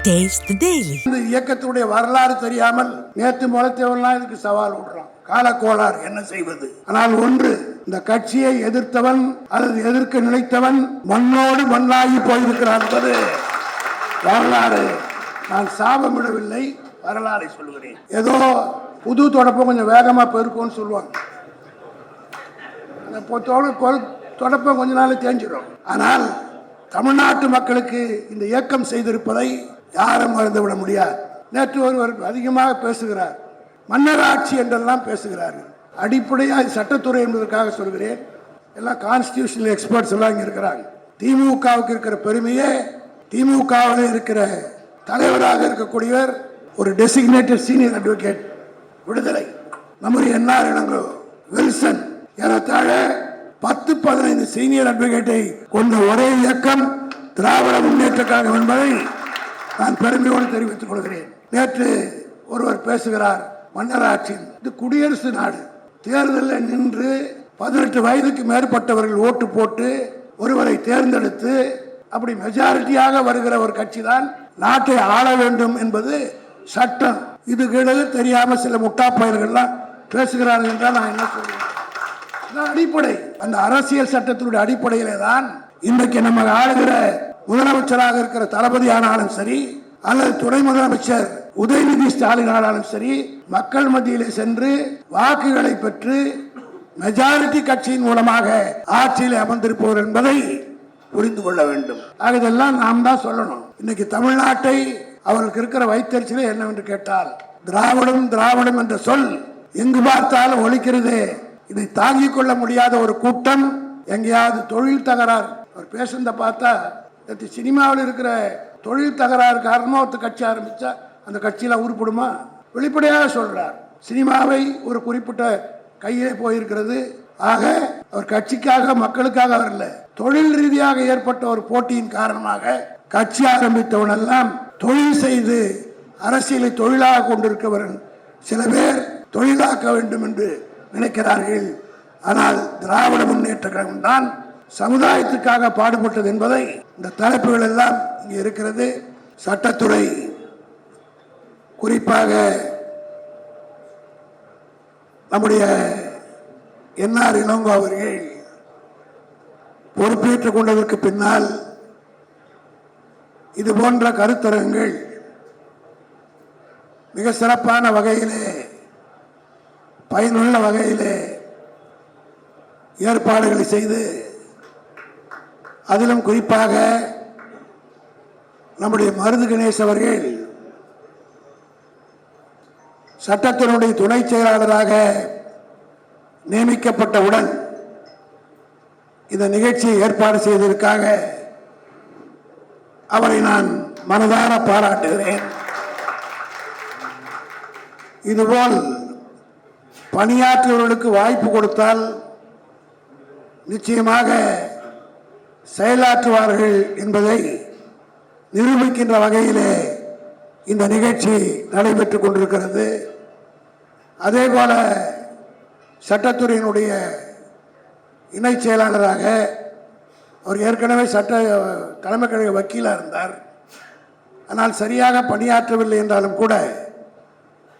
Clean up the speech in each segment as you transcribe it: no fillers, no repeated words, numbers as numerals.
Taste the Daily. இந்த இயக்கத்துடைய வரலாறு தெரியாமல் நேற்று முளைத்தவன்லாம் இதுக்கு சவால் விடுறான். காலக்கோளாறு என்ன செய்வது? ஆனால் ஒன்று, இந்த கட்சியை எதிர்த்தவன் அல்லது எதிர்க்க நினைத்தவன் மண்ணோடு மண்ணாகி போயிருக்கிறான் என்பது வரலாறு. நான் சாபமிடவில்லை, வரலாறை சொல்கிறேன். ஏதோ புது தொடப்பம் கொஞ்சம் வேகமா பெருக்கும்னு சொல்லுவாங்க. தொடப்பம் கொஞ்ச நாள் தேஞ்சிடும். ஆனால் தமிழ்நாட்டு மக்களுக்கு இந்த இயக்கம் செய்திருப்பதை யாரும் மறந்துவிட முடியாது. நேற்று ஒருவர் அதிகமாக பேசுகிறார், மன்னர் ஆட்சி என்றெல்லாம் பேசுகிறார்கள். அடிப்படையாக சட்டத்துறை என்பதற்காக சொல்கிறேன். எல்லாம் கான்ஸ்டிடியூஷனல் எக்ஸ்பர்ட்ஸ் எல்லாம் இங்கே இருக்கிறாங்க. திமுகவுக்கு இருக்கிற பெருமையே, திமுகவில் இருக்கிற தலைவராக இருக்கக்கூடியவர் ஒரு டெசிக்னேட்டட் சீனியர் அட்வொகேட் விடுதலை நம்முடைய என்ஆர் இளங்கோ வில்சன், ஏறத்தாழ 10-15 சீனியர் அட்வொகேட்டை கொண்ட ஒரே இயக்கம் திராவிட முன்னேற்ற கழகம் என்பதை நான் பெருமையோடு தெரிவித்துக் கொள்கிறேன். நேற்று ஒருவர் பேசுகிறார், மன்னர் ஆட்சி, இது குடியரசு நாடு. தேர்தலில் நின்று 18 வயதுக்கு மேற்பட்டவர்கள் ஓட்டு போட்டு ஒருவரை தேர்ந்தெடுத்து அப்படி மெஜாரிட்டியாக வருகிற ஒரு கட்சி தான் நாட்டை ஆள வேண்டும் என்பது சட்டம். இது கீழே தெரியாம சில முட்டா பயிர்கள்லாம் பேசுகிறார்கள் என்றால் நான் என்ன சொல்றேன்? அடிப்படை அந்த அரசியல் சட்டத்தினுடைய அடிப்படையிலே தான் இன்றைக்கு நம்ம ஆளுகிற முதலமைச்சராக இருக்கிற தளபதி ஆனாலும் சரி, அல்லது துணை முதலமைச்சர் உதயநிதி ஸ்டாலின் ஆனாலும் சரி, மக்கள் மத்தியிலே சென்று வாக்குகளை பெற்று மெஜாரிட்டி கட்சியின் மூலமாக ஆட்சியில் அமர்ந்திருப்பவர் என்பதை புரிந்து கொள்ள வேண்டும். ஆக இதெல்லாம் நாம் தான் சொல்லணும். இன்னைக்கு தமிழ்நாட்டை அவர்களுக்கு இருக்கிற வைத்தறிச்சலே என்னவென்று கேட்டால், திராவிடம் திராவிடம் என்ற சொல் எங்கு பார்த்தாலும் ஒலிக்கிறது. இதை தாங்கிக் கொள்ள முடியாத ஒரு கூட்டம், எங்கேயாவது தொழில் தகராறு, அவர் பேசுறத பார்த்தா சினிமாவில் இருக்கிற தொழில் தகராறு காரணமா ஒரு கட்சி ஆரம்பிச்சா அந்த கட்சியில உருப்படுமா? வெளிப்படையாக சொல்றார். சினிமாவை ஒரு குறிப்பிட்ட கையிலே போயிருக்கிறது. ஆக அவர் கட்சிக்காக மக்களுக்காக வரல, தொழில் ரீதியாக ஏற்பட்ட ஒரு போட்டியின் காரணமாக கட்சி ஆரம்பித்தவன் எல்லாம் தொழில் செய்து அரசியலை தொழிலாக கொண்டிருக்கிறவர்கள் சில பேர் தொழிலாக்க வேண்டும் என்று நினைக்கிறார்கள். ஆனால் திராவிட முன்னேற்ற கழகம் தான் சமுதாயத்துக்காக பாடுபட்டது என்பதை இந்த தலைப்புகள் எல்லாம் இங்கே இருக்கிறது. சட்டத்துறை, குறிப்பாக நம்முடைய என்ஆர் இளங்கோ அவர்கள் பொறுப்பேற்றுக் கொண்டதற்கு பின்னால் இது போன்ற கருத்தரங்கள் மிக சிறப்பான வகையிலே, பயனுள்ள வகையிலே ஏற்பாடுகளை செய்து, அதிலும் குறிப்பாக நம்முடைய மருது கணேஷ் அவர்கள் சட்டத்தினுடைய துணை செயலாளராக நியமிக்கப்பட்டவுடன் இந்த நிகழ்ச்சியை ஏற்பாடு செய்ததற்காக அவரை நான் மனதார பாராட்டுகிறேன். இதுபோல் பணியாற்றுவர்களுக்கு வாய்ப்பு கொடுத்தால் நிச்சயமாக செயலாற்றுவார்கள் என்பதை நிரூபிக்கின்ற வகையிலே இந்த நிகழ்ச்சி நடைபெற்றுக் கொண்டிருக்கிறது. அதே போல சட்டத்துறையினுடைய இணை செயலாளராக அவர் ஏற்கனவே தலைமை கழக வக்கீலாக இருந்தார். ஆனால் சரியாக பணியாற்றவில்லை என்றாலும் கூட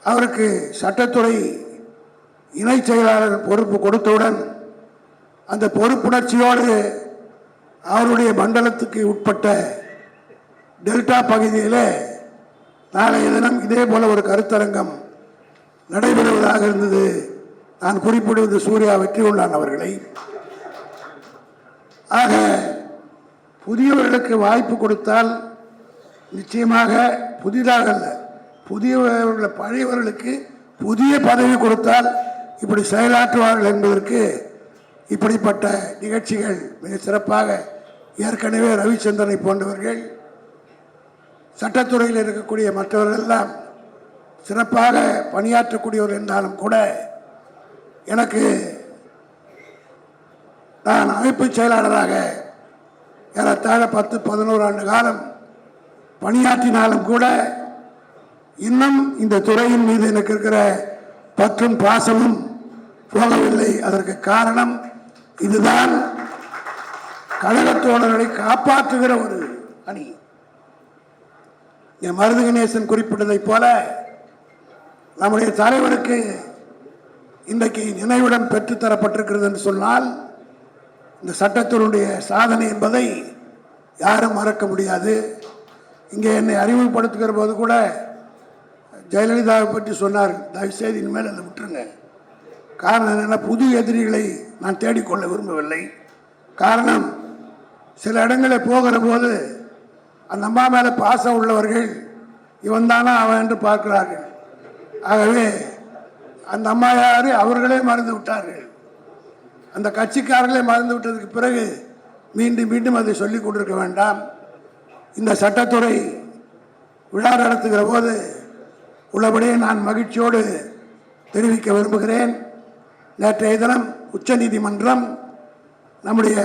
அவருக்கு சட்டத்துறை இணை செயலாளர் பொறுப்பு கொடுத்தவுடன் அந்த பொறுப்புணர்ச்சியோடு அவருடைய மண்டலத்துக்கு உட்பட்ட டெல்டா பகுதியில் நாளைய தினம் இதே போல ஒரு கருத்தரங்கம் நடைபெறுவதாக இருந்தது. நான் குறிப்பிடுவது சூர்யா வெற்றிகொண்டான் அவர்களை. ஆக புதியவர்களுக்கு வாய்ப்பு கொடுத்தால் நிச்சயமாக, புதிதாக அல்ல, புதியவர்கள் பழையவர்களுக்கு புதிய பதவி கொடுத்தால் இப்படி செயலாற்றுவார்கள் என்பதற்கு இப்படிப்பட்ட நிகழ்ச்சிகள் மிக சிறப்பாக, ஏற்கனவே ரவிச்சந்திரனை போன்றவர்கள், சட்டத்துறையில் இருக்கக்கூடிய மற்றவர்கள் எல்லாம் சிறப்பாக பணியாற்றக்கூடியவர் என்றாலும் கூட, எனக்கு நான் அமைப்பு செயலாளராக ஏறத்தாழ 10-11 ஆண்டு காலம் பணியாற்றினாலும் கூட இன்னும் இந்த துறையின் மீது எனக்கு இருக்கிற பற்றும் பாசமும் போகவில்லை. அதற்கு காரணம் இதுதான். கழகத்தோழர்களை காப்பாற்றுகிற ஒரு அணி. மருது கணேசன் குறிப்பிட்டதைப் போல நம்முடைய தலைவருக்கு இன்றைக்கு நினைவிடம் பெற்றுத்தரப்பட்டிருக்கிறது என்று சொன்னால் இந்த சட்டத்தினுடைய சாதனை என்பதை யாரும் மறக்க முடியாது. இங்கே என்னை அறிமுகப்படுத்துகிற போது கூட ஜெயலலிதாவை பற்றி சொன்னார். தயவுசெய்து இனிமேல் அதை விட்டுருங்க. காரணம் என்னென்னா, புது எதிரிகளை நான் தேடிக்கொள்ள விரும்பவில்லை. காரணம், சில இடங்களில் போகிற போது அந்த அம்மா மேலே பாசம் உள்ளவர்கள் இவன் தானா அவன் என்று பார்க்கிறார்கள். ஆகவே அந்த அம்மா யாரு அவர்களே மறந்து விட்டார்கள். அந்த கட்சிக்காரர்களே மறந்து விட்டதுக்கு பிறகு மீண்டும் மீண்டும் அதை சொல்லிக் கொண்டிருக்க வேண்டாம். இந்த சட்டத்துறை விழா நடத்துகிற போது உள்ளபடியே நான் மகிழ்ச்சியோடு தெரிவிக்க விரும்புகிறேன். நேற்றைய தினம் உச்சநீதிமன்றம் நம்முடைய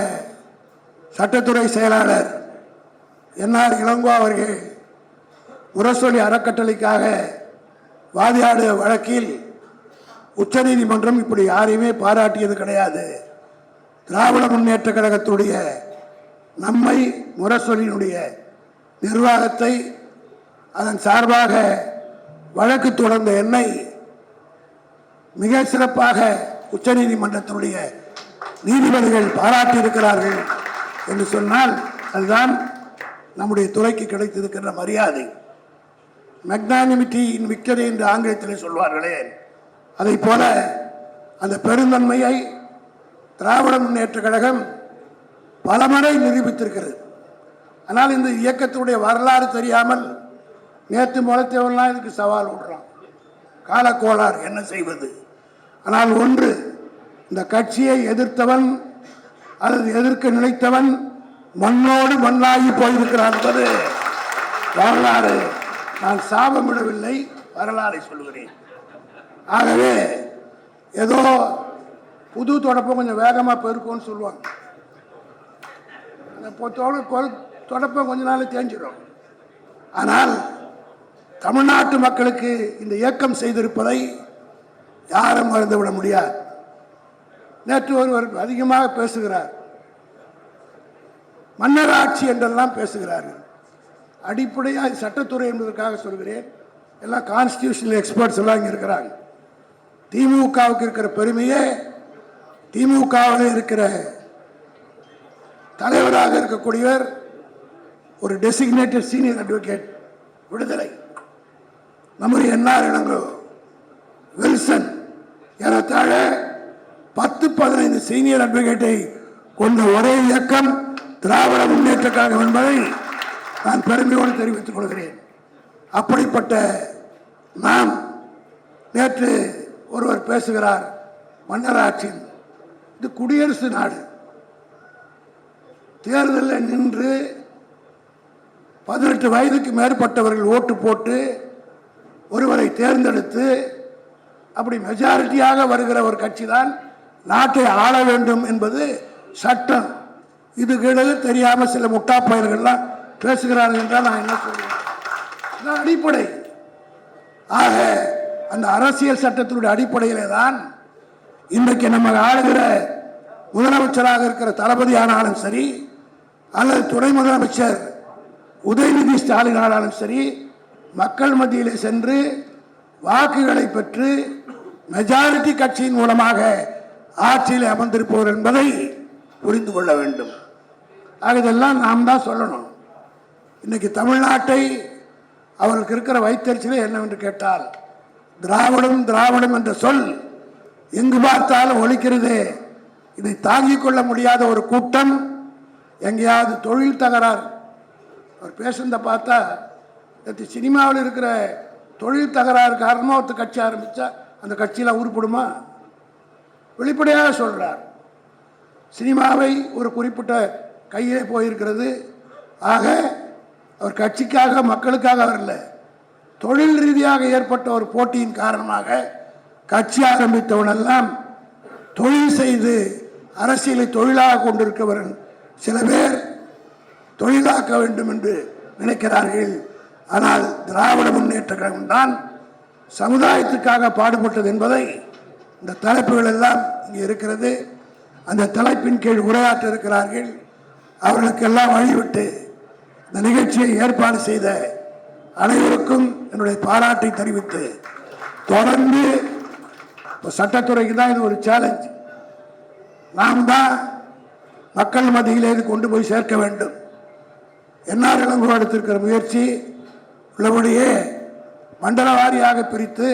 சட்டத்துறை செயலாளர் என்ஆர் இளங்கோ அவர்கள் முரசொலி அறக்கட்டளைக்காக வாதியாடிய வழக்கில் உச்சநீதிமன்றம் இப்படி யாரையுமே பாராட்டியது கிடையாது. திராவிட முன்னேற்ற கழகத்துடைய நம்மை முரசொலியினுடைய நிர்வாகத்தை அதன் சார்பாக வழக்கு தொடர்ந்த என்னை மிக சிறப்பாக உச்சநீதிமன்றத்தினுடைய நீதிபதிகள் பாராட்டியிருக்கிறார்கள் என்று சொன்னால் அதுதான் நம்முடைய துறைக்கு கிடைத்திருக்கின்ற மரியாதை. மெக்னானிமிட்டி இன் விக்டரி என்று ஆங்கிலத்தில் சொல்வார்களே, அதை போல அந்த பெருந்தன்மையை திராவிட முன்னேற்ற கழகம் பலமுறை நிரூபித்திருக்கிறது. ஆனால் இந்த இயக்கத்துடைய வரலாறு தெரியாமல் நேற்று முளைத்தவன்லாம் இதுக்கு சவால் விடுறான். காலக்கோளாறு, என்ன செய்வது? ஆனால் ஒன்று, இந்த கட்சியை எதிர்த்தவன் அல்லது எதிர்க்க நினைத்தவன் மண்ணோடு மண்ணாகி போயிருக்கிறான் என்பது வரலாறு. நான் சாபமிடவில்லை, வரலாறை சொல்லுகிறேன். ஆகவே ஏதோ புது தொடப்பம் கொஞ்சம் வேகமாக பெருக்கும்னு சொல்லுவாங்க. அந்த தொடப்பம் கொஞ்ச நாள் தேஞ்சிடும். ஆனால் தமிழ்நாட்டு மக்களுக்கு இந்த இயக்கம் செய்திருப்பதை யாரும் மறந்துவிட முடியாது. நேற்று ஒருவர் அதிகமாக பேசுகிறார், மன்னர் ஆட்சி என்றெல்லாம் பேசுகிறார்கள். அடிப்படையாக சட்டத்துறை என்பதற்காக சொல்கிறேன். எல்லாம் கான்ஸ்டிடியூஷனல் எக்ஸ்பர்ட்ஸ் எல்லாம் இங்கே இருக்கிறாங்க. திமுகவுக்கு இருக்கிற பெருமையே திமுகவில் இருக்கிற தலைவராக இருக்கக்கூடியவர் ஒரு டெசிக்னேட்டட் சீனியர் அட்வொகேட் விடுதலை, நம்முடைய என்ஆர் இளங்கோ, வில்சன், ஏறத்தாழ 10-15 சீனியர் அட்வொகேட்டை கொண்ட ஒரே இயக்கம் திராவிட முன்னேற்ற கழகம் என்பதை நான் பெருமையோடு தெரிவித்துக் கொள்கிறேன். அப்படிப்பட்ட நாம் நேற்று ஒருவர் பேசுகிறார், மன்னராட்சி. இது குடியரசு நாடு. தேர்தலில் நின்று 18 வயதுக்கு மேற்பட்டவர்கள் ஓட்டு போட்டு ஒருவரை தேர்ந்தெடுத்து அப்படி மெஜாரிட்டியாக வருகிற ஒரு கட்சி தான் நாட்டை ஆள வேண்டும் என்பது சட்டம். இது கீழே தெரியாமல் சில முட்டா பயல்கள்லாம் பேசுகிறார்கள் என்றால் நான் என்ன சொல்றேன்? அடிப்படை. ஆக அந்த அரசியல் சட்டத்தினுடைய அடிப்படையிலே தான் இன்றைக்கு நம்ம ஆளுகிற முதலமைச்சராக இருக்கிற தளபதி ஆனாலும் சரி, அல்லது துணை முதலமைச்சர் உதயநிதி ஸ்டாலின் ஆனாலும் சரி, மக்கள் மத்தியிலே சென்று வாக்குகளை பெற்று மெஜாரிட்டி கட்சியின் மூலமாக ஆட்சியில் அமர்ந்திருப்பவர் என்பதை புரிந்து கொள்ள வேண்டும். ஆக இதெல்லாம் நாம் தான் சொல்லணும். இன்னைக்கு தமிழ்நாட்டை அவர்களுக்கு இருக்கிற வைத்தறிச்சலே என்னவென்று கேட்டால், திராவிடம் திராவிடம் என்ற சொல் எங்கு பார்த்தாலும் ஒலிக்கிறதே. இதை தாங்கிக் கொள்ள முடியாத ஒரு கூட்டம், எங்கேயாவது தொழில் தகராறு, அவர் பேசுறத பார்த்தா சினிமாவில் இருக்கிற தொழில் தகராறு காரணமாக ஒருத்தர் கட்சி ஆரம்பித்தா அந்த கட்சியில் உருப்படுமா? வெளிப்படையாக சொல்கிறார். சினிமாவை ஒரு குறிப்பிட்ட கையிலே போயிருக்கிறது. ஆக அவர் கட்சிக்காக மக்களுக்காக வரல, தொழில் ரீதியாக ஏற்பட்ட ஒரு போட்டியின் காரணமாக கட்சி ஆரம்பித்தவனெல்லாம் தொழில் செய்து அரசியலை தொழிலாக கொண்டிருக்கிறவர்கள் சில பேர் தொழிலாக்க வேண்டும் என்று நினைக்கிறார்கள். ஆனால் திராவிட முன்னேற்ற கழகம் தான் சமுதாயத்துக்காக பாடுபட்டது என்பதை இந்த தலைப்புகள் எல்லாம் இங்கே இருக்கிறது. அந்த தலைப்பின் கீழ் உரையாற்ற இருக்கிறார்கள். அவர்களுக்கெல்லாம் வழிவிட்டு இந்த நிகழ்ச்சியை ஏற்பாடு செய்த அனைவருக்கும் என்னுடைய பாராட்டை தெரிவித்து தொடர்ந்து சட்டத்துறைக்கு தான் இது ஒரு சேலஞ்ச். நாம் தான் மக்கள் மத்தியிலே இது கொண்டு போய் சேர்க்க வேண்டும். என்ஆர் இளங்கோ எடுத்திருக்கிற முயற்சி உள்ளபடியே மண்டல வாரியாக பிரித்து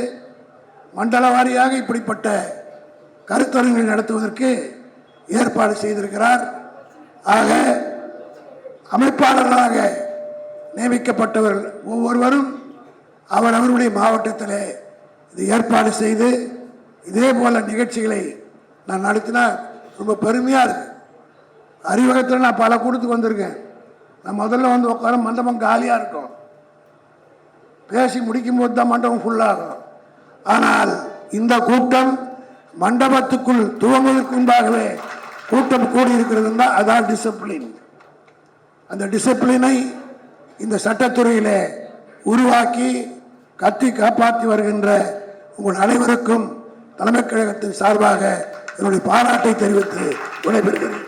மண்டல வாரியாக இப்படிப்பட்ட கருத்தரங்குகள் நடத்துவதற்கு ஏற்பாடு செய்திருக்கிறார். ஆக அமைப்பாளர்களாக நியமிக்கப்பட்டவர்கள் ஒவ்வொருவரும் அவரவருடைய மாவட்டத்தில் இது ஏற்பாடு செய்து இதே போல நிகழ்ச்சிகளை நான் நடத்தினா ரொம்ப பெருமையாக இருக்கு. அறிவகத்தில் நான் பல கூட்டத்துக்கு வந்திருக்கேன். நான் முதல்ல வந்து உட்கார மண்டபம் காலியாக இருக்கும், பேசி முடிக்கும் போது தான் மண்டபம் ஃபுல்லாகும். ஆனால் இந்த கூட்டம் மண்டபத்துக்குள் துவங்குவதற்கு முன்பாகவே கூட்டம் கூடியிருக்கிறது தான், அதான் டிசிப்ளின். அந்த டிசிப்ளினை இந்த சட்டத்துறையிலே உருவாக்கி கட்டி காப்பாற்றி வருகின்ற உங்கள் அனைவருக்கும் தலைமைக் கழகத்தின் சார்பாக என்னுடைய பாராட்டை தெரிவித்து விடைபெறுகிறேன்.